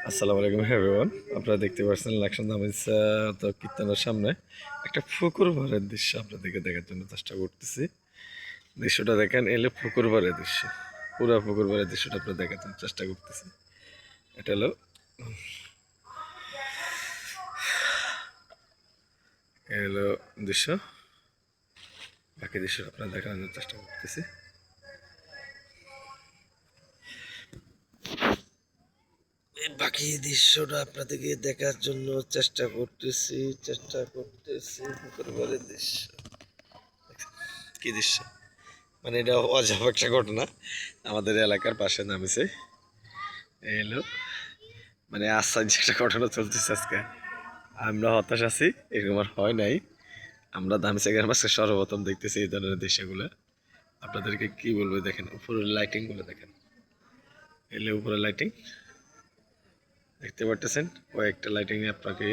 আসসালামু আলাইকুম এভরিওয়ান। আপনারা দেখতে পাচ্ছেন লাকসাম ধামিসা তো কীর্তনের সামনে একটা পুকুর ভরের দৃশ্য আপনাদেরকে দেখার জন্য চেষ্টা করতেছি। দৃশ্যটা দেখেন, এলে পুকুর ভরের দৃশ্য, পুরো পুকুর ভরের দৃশ্যটা আপনারা দেখার জন্য চেষ্টা করতেছি। এটা হলো দৃশ্য, বাকি দৃশ্য আপনারা দেখানোর চেষ্টা করতেছি। এই বাকি দৃশ্যটা আপনাদেরকে দেখার জন্য চেষ্টা করতেছি পুকুর ভরের দৃশ্য। কি দৃশ্য, মানে এটা অজাব একটা ঘটনা আমাদের এলাকার পাশে নামিছে। এলো মানে আশ্চর্য একটা ঘটনা চলতেছে আজকে। আমরা হতাশ আছি, এরকম আর হয় নাই। আমরা ধামিসাগের মাঝে সর্বপ্রথম দেখতেছি এই ধরনের দৃশ্যগুলো। আপনাদেরকে কি বলবো, দেখেন উপরের লাইটিং গুলো দেখেন। এলে উপরে লাইটিং দেখতে পারতেছেন, কয়েকটা লাইটিং আপনাকে